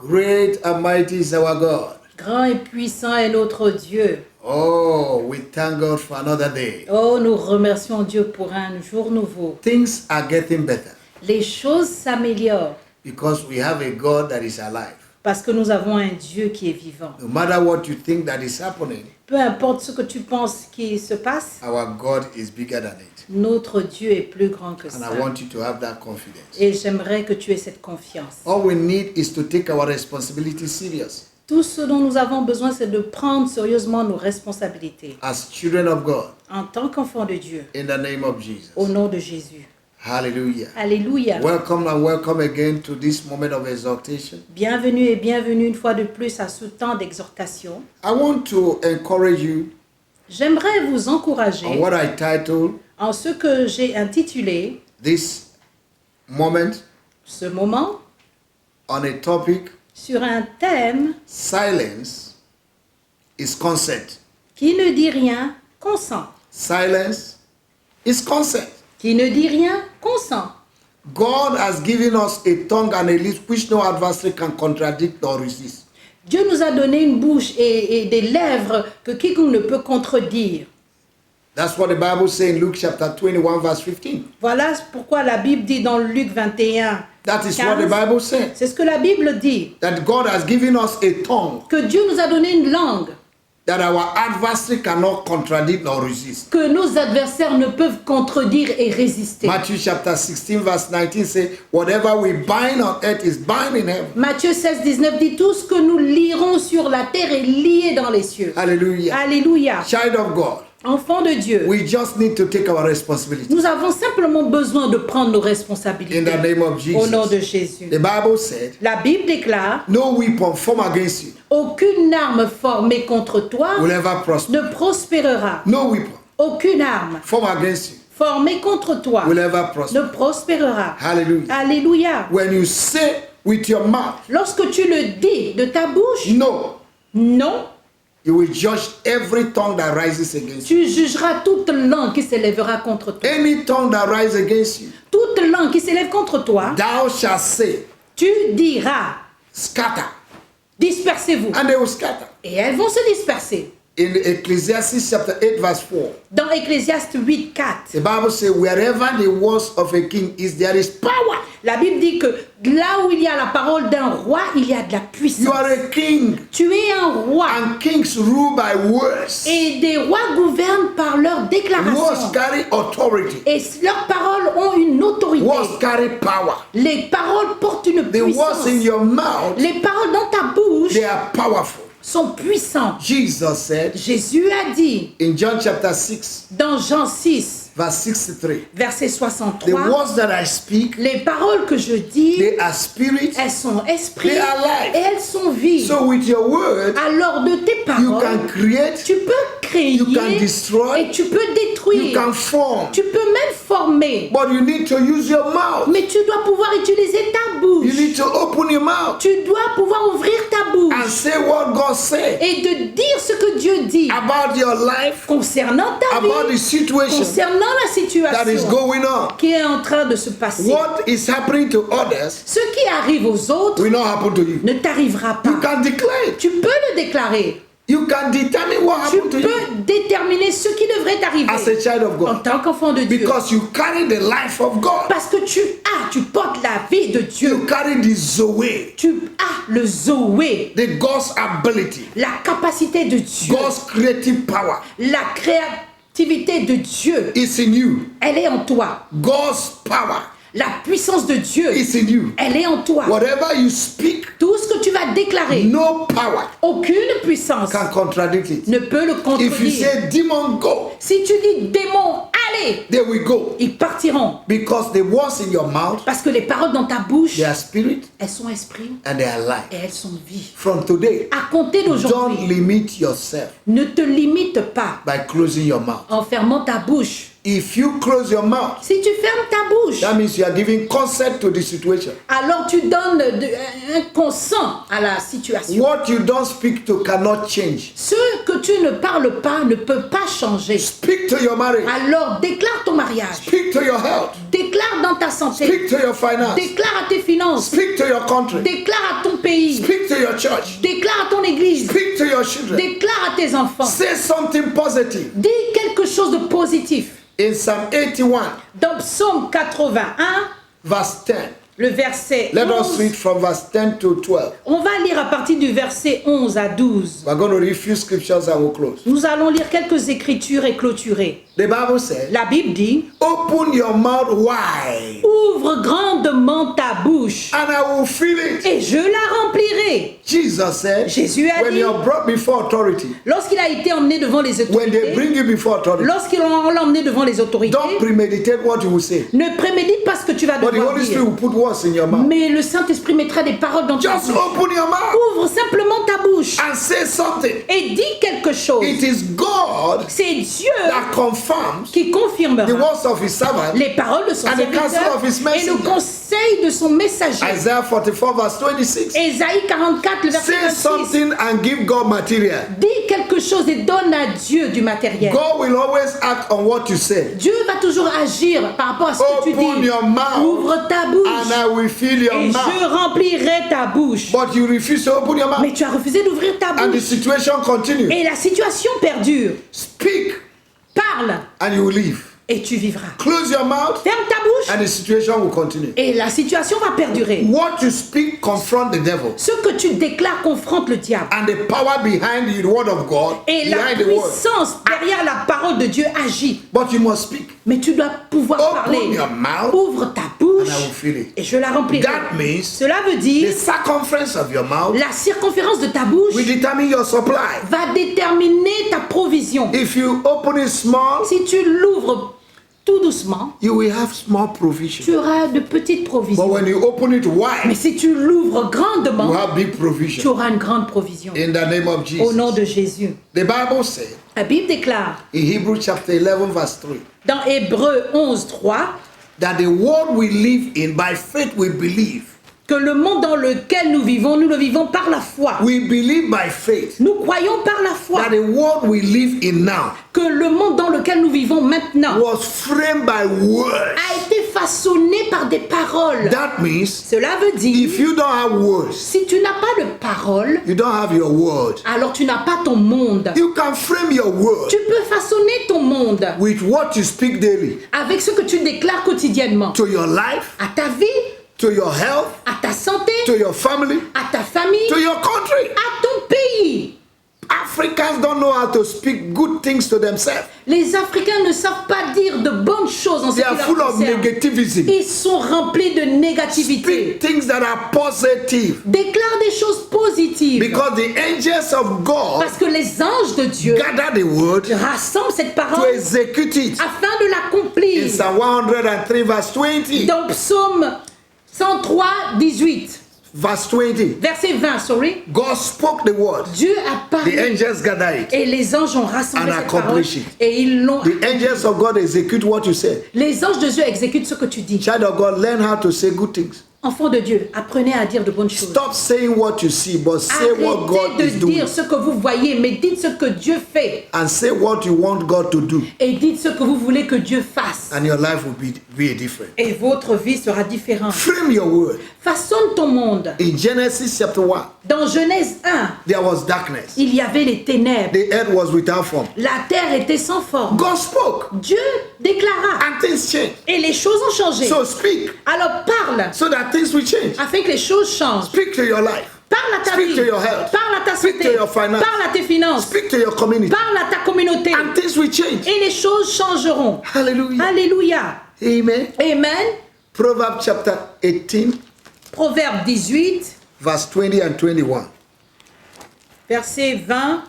Great and mighty is our God. Grand et puissant est notre Dieu. Oh, we thank God for another day. Oh, nous remercions Dieu pour un jour nouveau. Things are getting better Les choses s'améliorent because we have a God that is alive. parce que nous avons un Dieu qui est vivant. No matter what you think that is happening, Peu importe ce que tu penses qui se passe, our God is bigger than it. notre Dieu est plus grand que And ça. I want you to have that confidence. Et j'aimerais que tu aies cette confiance. All we need is to take our responsibility serious Tout ce dont nous avons besoin, c'est de prendre sérieusement nos responsabilités as children of God en tant qu'enfants de Dieu, in the name of Jesus. au nom de Jésus. Hallelujah. Alléluia. Welcome and welcome again to this moment of exaltation. Bienvenue et bienvenue une fois de plus à ce temps d'exhortation. I want to encourage you J'aimerais vous encourager on what I titled en ce que j'ai intitulé this moment ce moment on a topic: sur un thème silence is consent. qui ne dit rien, consent. Silence is consent. Qui ne dit rien, consent. God has given us a tongue and a lips which no adversary can contradict or resist. Dieu nous a donné une bouche et des lèvres que quiconque ne peut contredire. That's what the Bible says in Luke chapter 21 verse 15. Voilà pourquoi la Bible dit dans Luc 21, That is what the 15, Bible says. c'est ce que la Bible dit, That God has given us a tongue que Dieu nous a donné une langue that our adversary cannot contradict nor resist. que nos adversaires ne peuvent contredire et résister. Matthew chapter 16 verse 19 says, whatever we bind on earth is bound in heaven. Matthieu 16, 19 dit, tout ce que nous lirons sur la terre est lié dans les cieux. Hallelujah. Alléluia. Child of God, Enfants de Dieu, we just need to take our responsibility. nous avons simplement besoin de prendre nos In responsabilités the name of au nom de Jesus. Jésus. The Bible said, La Bible déclare, no weapon formed against you aucune arme formée contre toi will ever prosper. ne prospérera. No weapon Aucune arme formed against you formée contre toi will ever ne prosper. prospérera. Hallelujah. Alléluia. When you say with your mouth, Lorsque tu le dis de ta bouche, no, non, you will judge every tongue that rises against you. tu jugeras toute langue qui s'élèvera contre toi. Any tongue that rises against you, Toute langue qui s'élève contre toi, thou shalt say, tu diras, scatter, dispersez-vous. and they will scatter. Et elles vont se disperser. In Ecclesiastes chapter 8 verse 4, Dans Ecclésiaste 8, 4, the Bible says, wherever the words of a king is, there is power. la Bible dit que là où il y a la parole d'un roi, il y a de la puissance. You are a king, Tu es un roi. and kings rule by words. Et des rois gouvernent par leurs Words déclarations. carry authority. Et leurs paroles ont une autorité. Words carry power. Les paroles portent une The words puissance. in your mouth, Les paroles dans ta bouche they are powerful. sont puissantes. Jesus said Jésus a dit in John chapter 6 dans Jean 6, verse 63, verset the 63, words that I speak, les paroles que je dis, they are spirit. elles sont esprit They are life. et elles sont vie. So with your word, Alors de tes you paroles, can create, tu peux créer you can destroy, et tu peux you détruire. can form. Tu peux même former. But you need to use your mouth. Mais tu dois pouvoir utiliser ta You bouche. need to open your mouth Tu dois pouvoir ouvrir ta bouche and say what God said et de dire ce que Dieu dit about your life, concernant ta about the vie, situation concernant la that is situation going on. qui est en train de se passer. What is happening to others Ce qui arrive aux autres will not happen to you. ne t'arrivera You pas. can declare it. Tu peux le déclarer. You can determine what Tu happened to you peux déterminer ce qui devrait t'arriver as a child of en God. tant qu'enfant de Dieu. Because you carry the life of God. Parce que tu portes la vie de Dieu. You carry the Zoe, Tu as le Zoé, the God's ability, la capacité de Dieu, God's creative power la créativité de Dieu. is in you. Elle est en toi. God's power La puissance de Dieu, is in you. elle est en toi. Whatever you speak, Tout ce que tu vas déclarer, no power aucune puissance can contradict it. ne peut le If you contredire. say demon go, Si tu dis démon, allez, they will go. ils partiront. Because the words in your mouth, Parce que les paroles dans ta bouche, they are spirit elles sont esprit and they are life. et elles sont vie. From today, À compter don't d'aujourd'hui, limit yourself ne te limite pas by closing your mouth. en fermant ta bouche. If you close your mouth, Si tu fermes ta bouche, that means you are giving consent to the situation. alors tu donnes un consent à la situation. What you don't speak to cannot change. Ce que tu ne parles pas ne peut pas changer. Speak to your marriage. Alors déclare ton mariage. Speak to your health. Déclare dans ta santé. Speak to your finance. Déclare à tes finances. Speak to your country. Déclare à ton pays. Speak to your church. Déclare à ton église. Speak to your children. Déclare à tes enfants. Say something positive. Dis quelque chose de positif. In Psalm 81, Dans Psaume 81, verse 10. le verset Let us 11, read from verse 10 to 12. on va lire à partir du verset 11 à 12. We're going to read a few scriptures and we'll close. Nous allons lire quelques écritures et clôturer. The Bible says, La Bible dit, open your mouth wide ouvre grandement ta bouche and I will fill it. et je la remplirai. Jesus said, Jésus a when dit, you're brought before authority, lorsqu'il a été emmené devant les when they autorités, bring you before authority, lorsqu'ils l'ont emmené devant les autorités, don't premeditate what you will say. ne prémédite pas ce que tu vas But the devoir Holy Spirit dire. will put words in your mouth. Mais le Saint-Esprit mettra des paroles dans ta Just bouche. open your mouth Ouvre simplement ta bouche and say something. et dis quelque chose. It is God C'est Dieu that confirms qui confirmera the words of his servant. les paroles de son And the counsel serviteur of his et messenger. le conseil de son messager. Isaiah 44 verse 26. Ésaïe 44, le verset Say 26. something and give God material. Dis quelque chose et donne à Dieu du matériel. God will always act on what you say. Dieu va toujours agir par rapport à ce que tu Open dis. your mouth Ouvre ta and bouche I will fill your et je mouth. remplirai ta bouche. But you refuse to open your mouth Mais tu as refusé d'ouvrir ta and the bouche. situation continues. Et la situation perdure. Speak Parle and you will live. et tu vivras. Close your mouth Ferme ta bouche and the situation will continue. et la situation va perdurer. What you speak confront the devil. Ce que tu déclares confronte le diable. And the power behind the word of God, Et la behind the word. puissance derrière la parole de Dieu agit. But you must speak. Mais tu dois pouvoir Open parler. your mouth Ouvre ta bouche and I will fill it. et je la remplirai. That means Cela veut the dire circumference of your mouth la circonférence de ta bouche will determine your supply. va déterminer ta provision. If you open it small, Si tu l'ouvres tout doucement, you will have small provision. tu auras de petites But provisions. when you open it Mais wide, si tu l'ouvres you grandement, have big tu provision. auras une grande provision. In the name of Au nom Jesus. de Jésus. The Bible says La Bible déclare in Hebrews chapter 11 verse 3 dans Hébreux 11, 3 that the world we live in, by faith we believe. que le monde dans lequel nous le vivons par la foi. We believe by faith Nous croyons par la foi that the world we live in now que le monde dans lequel nous vivons maintenant was framed by words. a été façonné par des paroles. That means Cela veut dire, if you don't have words, si tu n'as pas de paroles, you don't have your word. alors tu n'as pas ton monde. You can frame your word Tu peux façonner ton monde with what you speak daily avec ce que tu déclares quotidiennement. to your life, À ta vie, to your health, à ta santé, to your family, à ta famille, to your country. à ton pays. Africans don't know how to speak good things to themselves. Les Africains ne savent pas dire de bonnes choses en ce They qui are leur full of concerne. negativism. Ils sont remplis de négativité. Speak things that are positive. Déclare des choses positives. Because the angels of God Parce que les anges de Dieu gather the word rassemblent cette to parole execute it. afin de In l'accomplir. Psalm 103 verse 20. Dans Psaume 103, 18, Verse 20. verset 20, sorry. God spoke the word. Dieu a The parlé angels gather it. et les anges ont rassemblé And cette parole accomplish it. et ils l'ont. The angels of God execute what you say. Les anges de Dieu exécutent ce que tu dis. Child of God, learn how to say good things. Enfants de Dieu, apprenez à dire de bonnes choses. Stop saying what you see, but say what God Arrêtez is de doing. dire ce que vous voyez, mais dites ce que Dieu fait. And say what you want God to do. Et dites ce que vous voulez que Dieu fasse. And your life will be different. Et votre vie sera différente. Frame your word. Façonne ton monde. In Genesis chapter 1, Dans Genèse 1, there was darkness. il y avait les ténèbres. The earth was without form. La terre était sans forme. God spoke Dieu déclara. and things changed. Et les choses ont changé. So speak Alors parle so that things will change. afin que les choses changent. Speak to your life. Parle à ta Speak vie. to your health. Parle à ta Speak santé. to your finance. Parle à tes finances. Speak to your community. Parle à ta communauté. And things will change. Et les choses changeront. Hallelujah. Alléluia. Amen. Amen. Proverbs chapter 18, Proverbe 18, verse 20 and 21. versets 20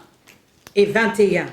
et 21.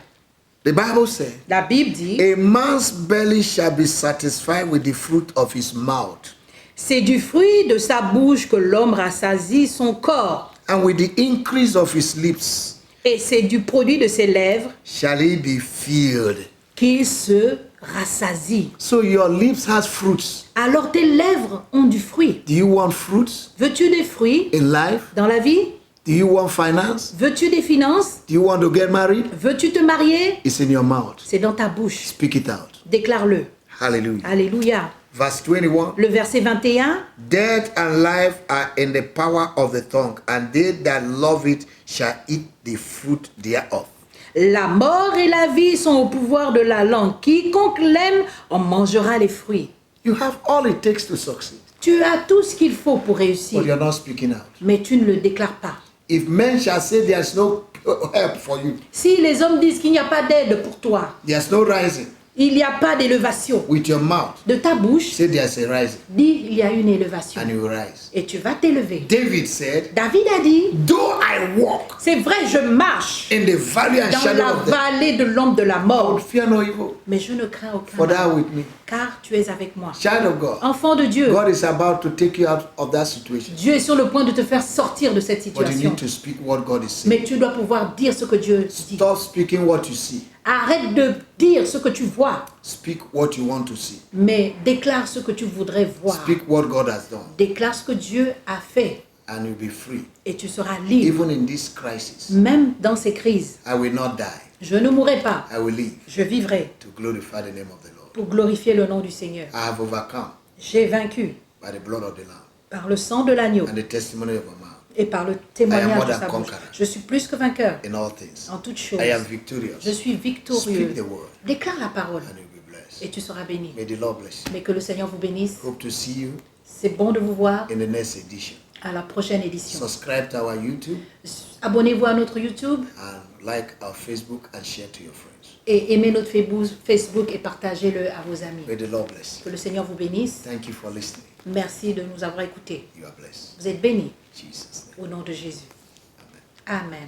The Bible says, La Bible dit, a man's belly shall be satisfied with the fruit of his mouth, c'est du fruit de sa bouche que l'homme rassasie son corps, and with the increase of his lips et c'est du produit de ses lèvres shall he be filled. qu'il se rassasie. So your lips has fruits. Alors tes lèvres ont du fruit. Do you want fruits Veux-tu des fruits in life? dans la vie? Do you want finance? Veux-tu des finances? Do you want to get married? Veux-tu te marier? It's in your mouth. C'est dans ta bouche. Speak it out. Déclare-le. Hallelujah. Alléluia. Verse 21. Le verset 21. Death and life are in the power of the tongue, and they that love it shall eat the fruit thereof. La mort et la vie sont au pouvoir de la langue. Quiconque l'aime en mangera les fruits. You have all it takes to succeed, Tu as tout ce qu'il faut pour but réussir, you're not speaking out. mais tu ne le déclares pas. If men shall say there's no help for you, Si les hommes disent qu'il n'y a pas d'aide pour toi, there's no rising, il n'y a pas d'élévation, with your mouth, de ta bouche, say there's a rising, dis il y a une élévation and you will rise. et tu vas t'élever. David said, David a dit, though I walk c'est vrai, je marche in the valley and dans shadow la of death, vallée de l'ombre de la I would mort, fear no evil, mais je ne crains aucun for thou mal, with me. car tu es avec moi. Child of God, Enfant de Dieu, God is about to take you out of that situation, Dieu est sur le point de te faire sortir de cette but you situation. need to speak what God is saying. Mais tu dois pouvoir dire ce que Dieu dit. Stop speaking what you see. Arrête de dire ce que tu vois, Speak what you want to see. mais déclare ce que tu voudrais voir. Speak what God has done, Déclare ce que Dieu a fait and you'll be free. et tu seras libre. Even in this crisis, Même dans ces crises, I will not die. je ne mourrai pas, I will live je vivrai to glorify the name of the Lord. pour glorifier le nom du Seigneur. I have overcome J'ai vaincu by the blood of the Lamb par le sang de l'agneau and the testimony of my mouth et par le I am témoignage more de than sa bouche. conqueror. Je suis plus que vainqueur in all things. en toutes choses. I am victorious. Je suis victorieux. Speak the word Déclare la parole and you'll be blessed. et tu seras béni. May the Lord bless you. Mais que le Seigneur vous bénisse. Hope to see you C'est bon de vous voir in the next edition. à la prochaine édition. Subscribe to our YouTube Abonnez-vous à notre YouTube and like our Facebook and share to your friends. et aimez notre Facebook et partagez-le à vos amis. May the Lord bless Que you. le Seigneur vous bénisse. Thank you for listening. Merci de nous avoir écoutés. You are blessed. Vous êtes bénis In Jesus' name. au nom de Jésus. Amen. Amen.